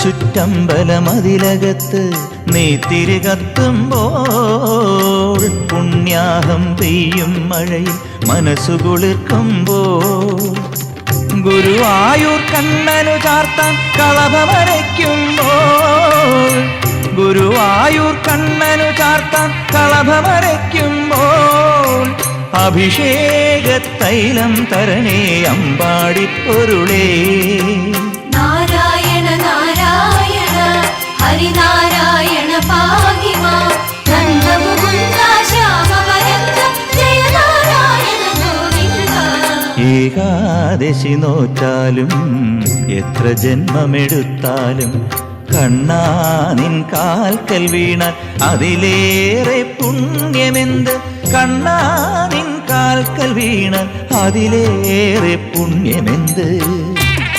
ചുറ്റമ്പലമതിലകത്ത് നീ തിരികത്തുമ്പോൾ പുണ്യാഹം പെയ്യും മഴയിൽ മനസ്സുകുളിർക്കുമ്പോൾ ഗുരുവായൂർ കണ്ണനു ചാർത്താൻ കളഭമരയ്ക്കുമ്പോൾ ഗുരുവായൂർ കണ്ണനു ചാർത്താൻ കളഭമരയ്ക്കുമ്പോൾ അഭിഷേകത്തൈലം തരണേ അമ്പാടിപ്പൊരുളേ. നാരായണ നാരായണ ഹരിനാരായണ പാഹി മാം നന്ദമുകുന്ദ ശ്യാമവരദ ജയ നാരായണ ഗോവിന്ദ. ഏകാദശി നോറ്റാലും എത്ര ജന്മമെടുത്താലും കണ്ണാ നിൻ കാൽക്കൽ വീണാൽ അതിലേറെ പുണ്യമെന്ത്. കണ്ണാ നിൻ കാൽക്കൽ വീണാൽ അതിലേറെ പുണ്യമെന്ത്.